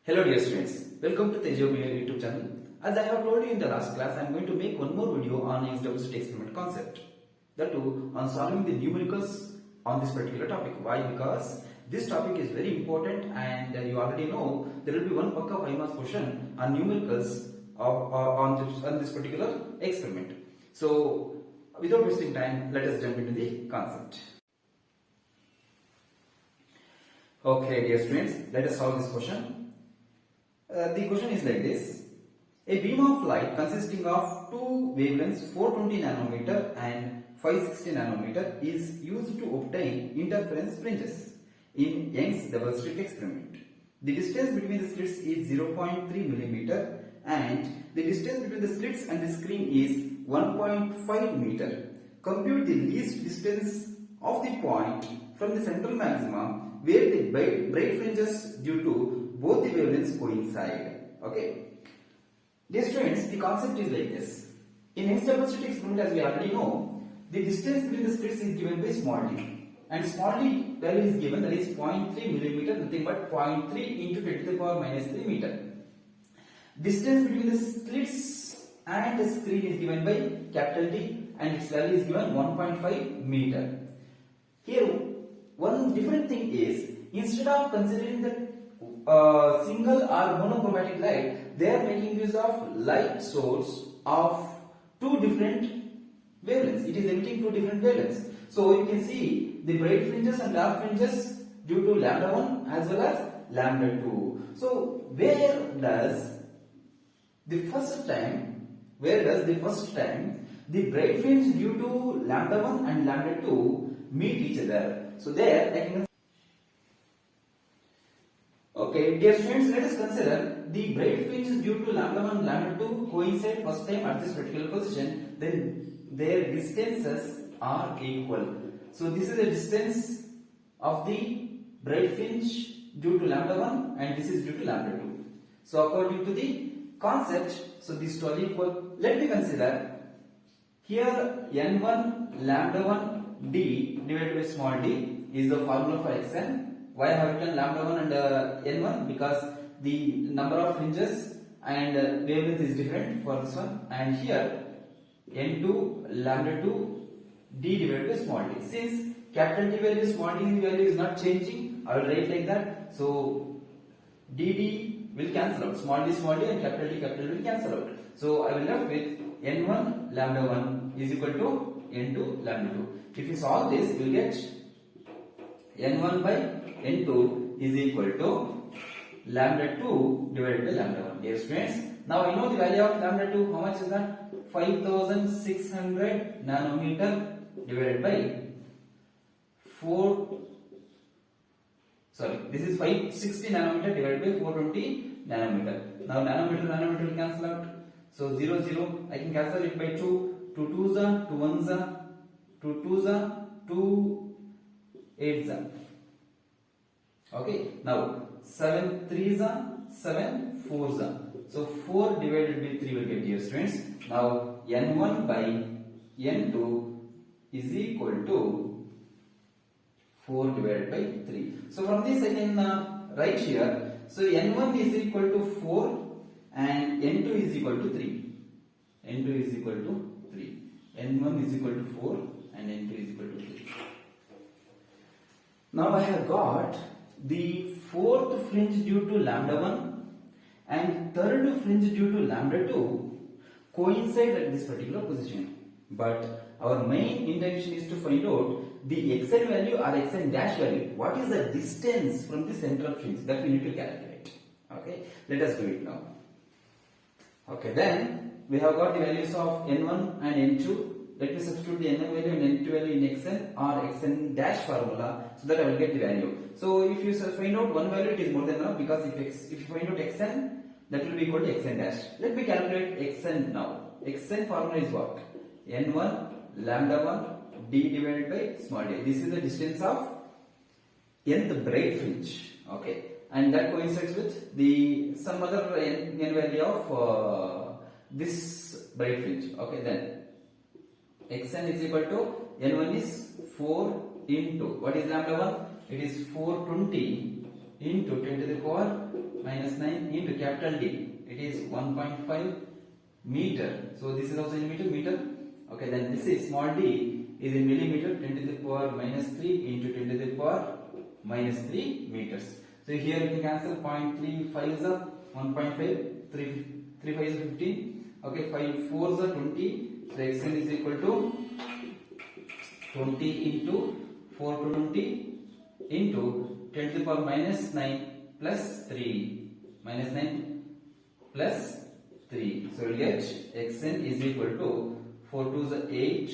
Hello dear students, welcome to Tejo Meyer YouTube channel. As I have told you in the last class, I am going to make one more video on XWCT experiment concept. That too on solving the numericals on this particular topic. Why? Because this topic is very important and you already know there will be one Pakka 5 marks question on numericals on this particular experiment. So without wasting time, let us jump into the concept. Okay dear students, let us solve this question. The question is like this. A beam of light consisting of two wavelengths 420 nanometer and 560 nanometer is used to obtain interference fringes in Young's double slit experiment. The distance between the slits is 0.3 millimeter and the distance between the slits and the screen is 1.5 meter. Compute the least distance of the point from the central maximum where the bright fringes due to both the wavelengths coincide. Okay. Dear students, the concept is like this. In Young's double slit experiment, as we already know, the distance between the slits is given by small d. And small d value is given, that is 0.3 millimeter, nothing but 0.3 into 10 to the power minus 3 meter. Distance between the slits and the screen is given by capital D and its value is given 1.5 meter. Here, one different thing is, instead of considering the single or monochromatic light, they are making use of light source of two different wavelengths. It is emitting two different wavelengths. So you can see the bright fringes and dark fringes due to lambda 1 as well as lambda 2. So where does the first time the bright fringe due to lambda 1 and lambda 2 meet each other? So there I can. Okay, dear students, let us consider the bright fringes due to lambda 1 and lambda 2 coincide first time at this particular position, then their distances are equal. So this is the distance of the bright fringe due to lambda 1 and this is due to lambda 2. So according to the concept, so these two are equal. Let me consider here n1 lambda 1 d divided by small d is the formula for xn. Why I have written lambda 1 and n1? Because the number of fringes and wavelength is different for this one, and here n2 lambda 2 d divided by small d. Since capital D value, small d value is not changing, I will write like that. So dd will cancel out, small d and capital D will cancel out. So I will left with n1 lambda 1 is equal to n2 lambda 2. If you solve this, you will get n1 by n2 is equal to lambda 2 divided by lambda 1. Dear students, now I know the value of lambda 2. How much is that? 5600 nanometer divided by this is 560 nanometer divided by 420 nanometer. Now nanometer will cancel out. So 0, 0, I can cancel it by 2. 2 2s are 2 1s are 2 2s are 2 8s are. Okay, now 7 3s are 7 4s are. So 4 divided by 3 will get, dear students. Now n1 by n2 is equal to 4 divided by 3. So from this I can write here. So n1 is equal to 4 and n2 is equal to 3. n2 is equal to 3. n1 is equal to 4 and n2 is equal to 3. Now I have got the fourth fringe due to lambda 1 and third fringe due to lambda 2 coincide at this particular position. But our main intention is to find out the xn value or xn dash value. What is the distance from the central fringe that we need to calculate? Okay, let us do it now. Okay, then we have got the values of n1 and n2. Let me substitute the n1 value and n2 value in xn or xn dash formula so that I will get the value. So if you find out one value, it is more than enough, because if you find out xn, that will be equal to xn dash. Let me calculate xn now. Xn formula is what? n1 lambda 1 d divided by small d. This is the distance of nth bright fringe. Okay, and that coincides with the some other n value of this bright fringe. Okay, then xn is equal to n1 is 4 into what is lambda 1? It is 420 into 10 to the power minus 9 capital D, it is 1.5 meter. So this is also in meter. Okay, then this is small d is in millimeter, 10 to the power minus 3 into 10 to the power minus 3 meters. So here you can cancel 0.35 is 1.5, 3 5 is 15. Okay, 5 4 is 20. So xn is equal to 20 into 4 to 20 into 10 to the power minus 9 plus 3, minus 9 plus 3. So we get xn is equal to 4 to the 8,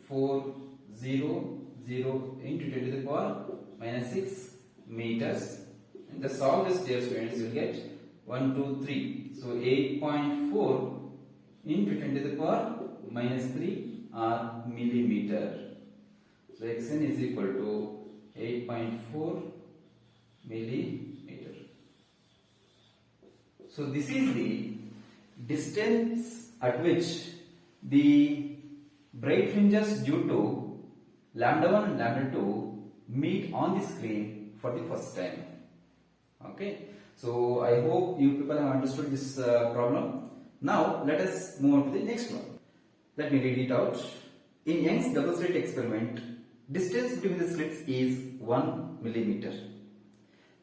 4 0 0 into 10 to the power minus 6 meters. And the solve this, dear students, you will get 1 2 3. So 8.4 into 10 to the power minus 3 are millimeter. So xn is equal to 8.4 millimeter. So this is the distance at which the bright fringes due to lambda 1 and lambda 2 meet on the screen for the first time. Okay, so I hope you people have understood this problem. Now let us move on to the next one. Let me read it out. In Young's double slit experiment, distance between the slits is 1 millimeter.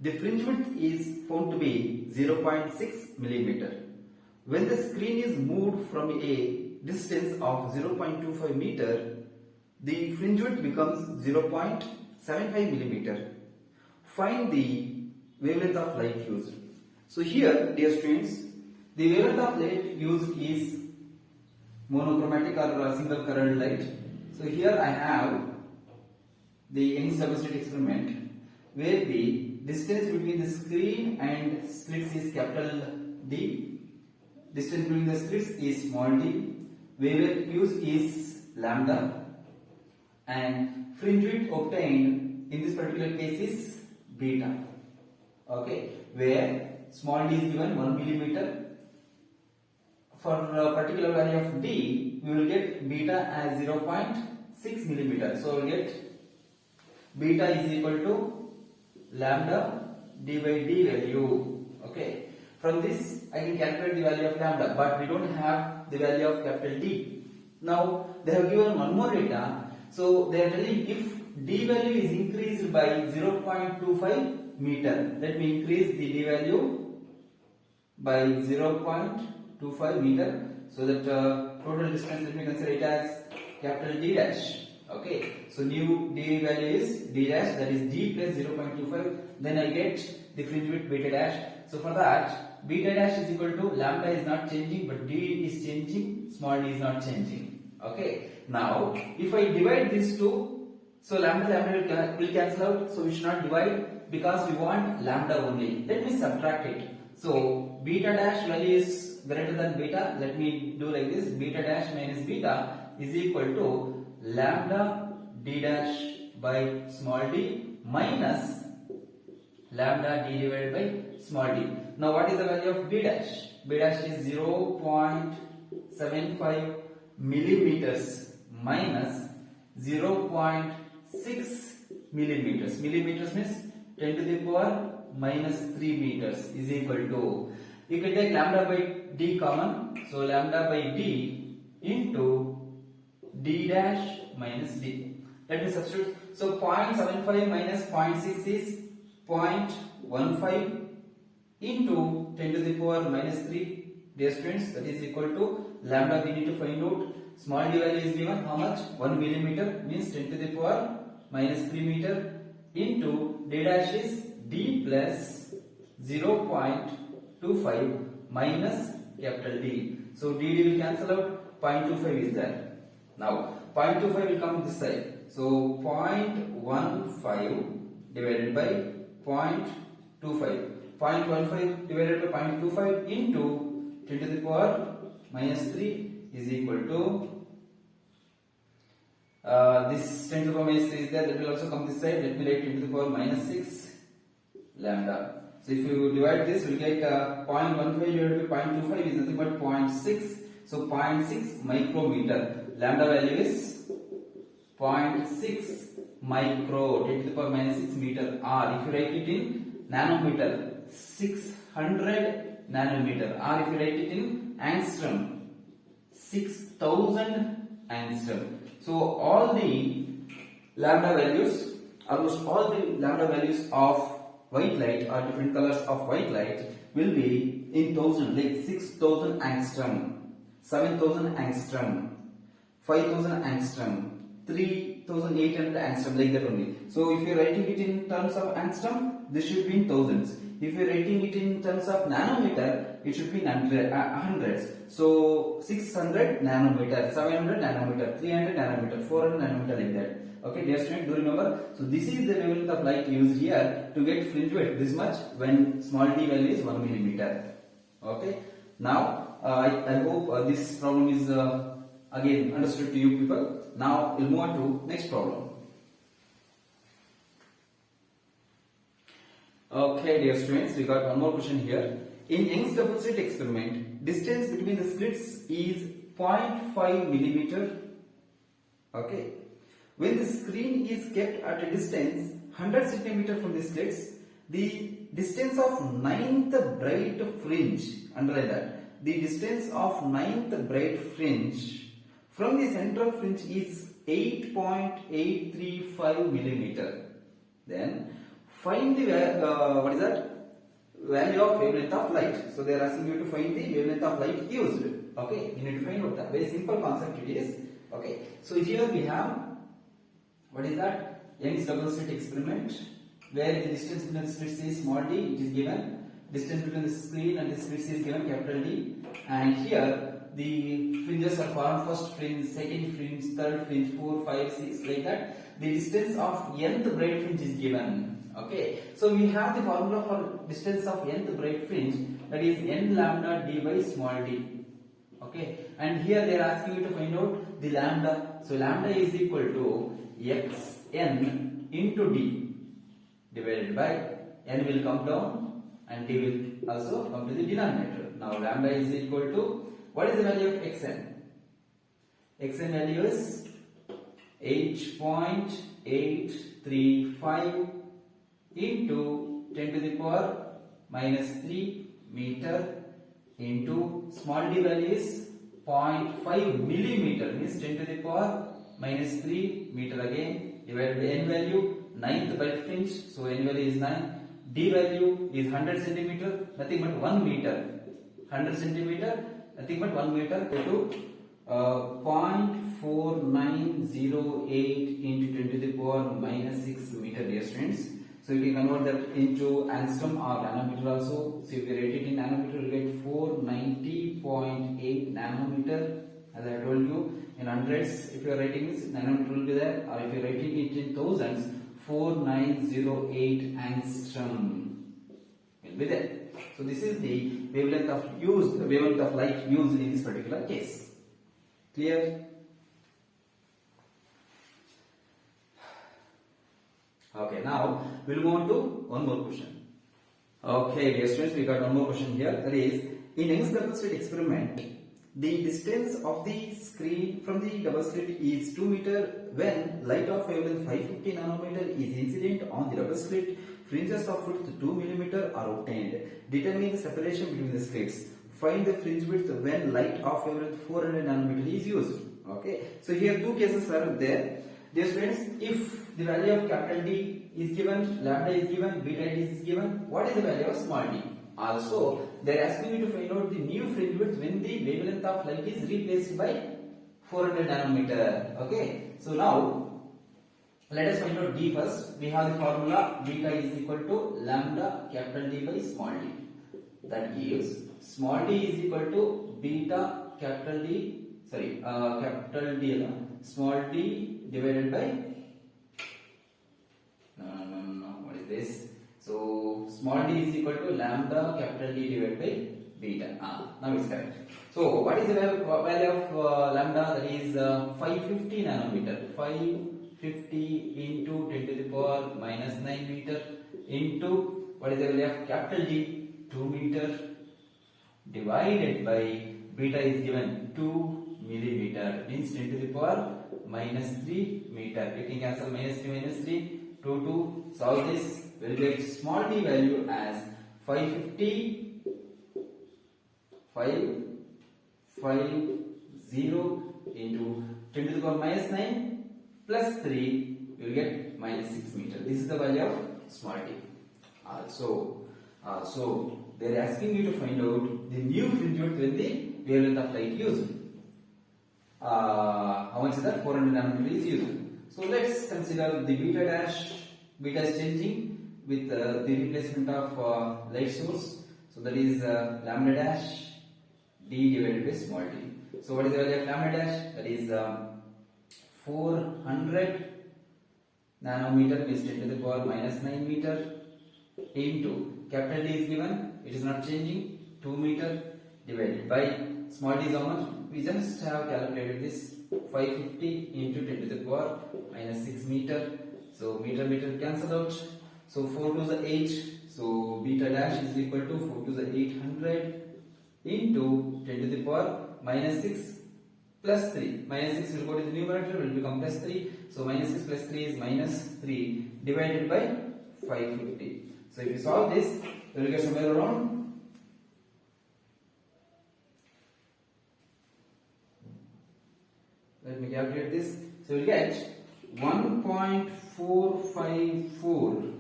The fringe width is found to be 0.6 millimeter. When the screen is moved from a distance of 0.25 meter, the fringe width becomes 0.75 millimeter. Find the wavelength of light used. So here, dear students, the wavelength of light used is monochromatic or single colored light. So here I have the Young's double slit experiment where the distance between the screen and slits is capital D. Distance between the slits is small d. Wavelength used is lambda. And fringe width obtained in this particular case is beta. Okay, where small d is given 1 millimeter. For a particular value of d, we will get beta as 0.6 millimeter. So we will get beta is equal to lambda d by d value. Okay, from this I can calculate the value of lambda, but we don't have the value of capital D. Now they have given one more data, so they are telling if d value is increased by 0.25 meter. Let me increase the d value by 0.25 meter, so that total distance, let me consider it as capital D dash. Okay, so new d value is d dash, that is d plus 0.25. Then I get the fringe width beta dash. So for that, beta dash is equal to lambda is not changing, but d is changing, small d is not changing. Okay, now if I divide these two, so lambda will cancel out, so we should not divide because we want lambda only. Let me subtract it. So beta dash value is greater than beta. Let me do like this: beta dash minus beta is equal to lambda d dash by small d minus lambda d divided by small d. Now what is the value of b dash? B dash is 0.75 millimeters minus 0.6 millimeters. Millimeters means 10 to the power minus 3 meters is equal to, you can take lambda by d common, so lambda by d into d dash minus d. Let me substitute. So 0.75 minus 0.6 is 0.15 into 10 to the power minus 3. Dear students, that is equal to lambda we need to find out. Small d value is given how much? 1 millimeter, means 10 to the power minus 3 meter into d dash is d plus 0.25 minus capital D. So d will cancel out, 0.25 is there. Now 0.25 will come this side. So 0.15 divided by 0.25. 0.15 divided by 0.25 into 10 to the power minus 3 is equal to this 10 to the power minus 3 is there, that will also come this side. Let me write 10 to the power minus 6 lambda. So if you divide this, we will get 0.15 divided by 0.25 is nothing but 0.6. So 0.6 micrometer. Lambda value is 0.6 micro, 10 to the power minus 6 meter, or if you write it in nanometer, 600 nanometer, or if you write it in angstrom, 6000 angstrom. So all the lambda values, almost all the lambda values of white light or different colors of white light will be in thousand, like 6000 angstrom, 7000 angstrom, 5000 angstrom, 3800 angstrom, like that only. So if you are writing it in terms of angstrom, this should be in thousands. If you are writing it in terms of nanometer, it should be in hundreds. So 600 nanometer, 700 nanometer, 300 nanometer, 400 nanometer, like that. Okay, dear student, do remember? So this is the wavelength of light used here to get fringe width this much when small d value is 1 millimeter. Okay. Now I hope this problem is again understood to you people. Now we'll move on to next problem. Okay, dear students, we got one more question here. In Young's double slit experiment, distance between the slits is 0.5 millimeter. Okay. When the screen is kept at a distance 100 centimeter from the slits, the distance of ninth bright fringe, underline that, the distance of ninth bright fringe from the central fringe is 8.835 millimeter. Then find the what is that? Value of wavelength of light. So they are asking you to find the wavelength of light used. Okay, you need to find out that. Very simple concept it is. Okay, so here we have, what is that? Young's double slit experiment, where the distance between the slits is small d, it is given. Distance between the screen and the slits is given, capital D. And here the fringes are formed: first fringe, second fringe, third fringe, 4, 5, 6, like that. The distance of nth bright fringe is given. Okay, so we have the formula for distance of nth bright fringe, that is n lambda d by small d. Okay, and here they are asking you to find out the lambda. So lambda is equal to xn into d divided by n will come down and d will also come to the denominator. Now lambda is equal to, what is the value of xn? Xn value is 8.835 into 10 to the power minus 3 meter into small d value is 0.5 millimeter, means 10 to the power minus 3 meter again, divided by n value, ninth bright fringe, so n value is 9, d value is 100 centimeter, nothing but 1 meter, 100 centimeter, nothing but 1 meter, to 0.4908 into 10 to the power minus 6 meter, dear students. So you can convert that into angstrom or nanometer also. So if you rate it in nanometer, you get 490.8 nanometer. As I told you, in hundreds, if you are writing this, nanometer will be there, or if you are writing it in thousands, 4908 angstrom will be there. So this is the wavelength of light used in this particular case. Clear? Okay, now we'll move on to one more question. Okay, dear students, we got one more question here. That is, in Young's double slit experiment, the distance of the screen from the double slit is 2 meter when light of wavelength 550 nanometer is incident on the double slit. Fringes of width 2 millimeter are obtained. Determine the separation between the slits. Find the fringe width when light of wavelength 400 nanometer is used. Okay, so here two cases are there. Dear students, if the value of capital D is given, lambda is given, beta D is given, what is the value of small d? Also, they are asking you to find out the new fringe width when the wavelength of light is replaced by 400 nanometer. Okay, so now let us find out D first. We have the formula beta is equal to lambda capital D by small d. That gives small d is equal to beta capital D, capital D, small d divided by, what is this? So small d is equal to lambda capital D divided by beta. Now it's correct. So what is the value of lambda? That is 550 nanometer. 550 into 10 to the power minus 9 meter into, what is the value of capital D? 2 meter divided by beta is given 2 millimeter, means 10 to the power minus 3 meter. You can cancel minus 3 minus 3. 2 to solve this, will get small d value as 550 into 10 to the power minus 9 plus 3, you will get minus 6 meter. This is the value of small t. So they are asking you to find out the new fringe width when the wavelength of light used. How much is that? 400 nanometer is used. So let's consider the beta dash. Beta is changing with the replacement of light source. So that is lambda dash d divided by small t. So what is the value of lambda dash? That is 400 nanometer is 10 to the power minus 9 meter into capital D is given, it is not changing, 2 meter divided by small d is how much? We just have calculated this 550 into 10 to the power minus 6 meter. So meter cancel out. So 4 to the 8. So beta dash is equal to 4 to the 800 into 10 to the power minus 6 plus 3. Minus 6 will go to the numerator, will become plus 3. So minus 6 plus 3 is minus 3 divided by 550. So if you solve this, you will get somewhere around let me calculate this. So you will get 1.454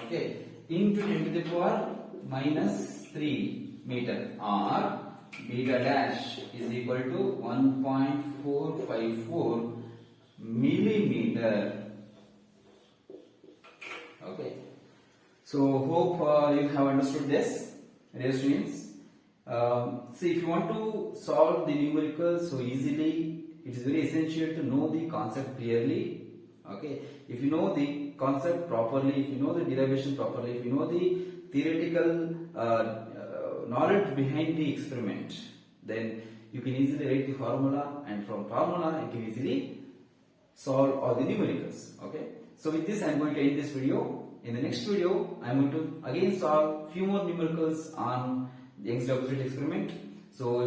okay into 10 to the power minus 3 meter, or beta dash is equal to 1.454 millimeter. Okay. So hope you have understood this, dear students. See, if you want to solve the numericals so easily, it is very essential to know the concept clearly. Okay. If you know the concept properly, if you know the derivation properly, if you know the theoretical knowledge behind the experiment, then you can easily write the formula, and from formula you can easily solve all the numericals. Okay. So with this I am going to end this video. In the next video I am going to again solve few more numericals on the Young's double slit experiment. So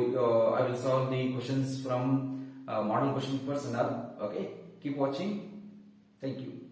I will solve the questions from model question papers and all. Okay. Keep watching. Thank you.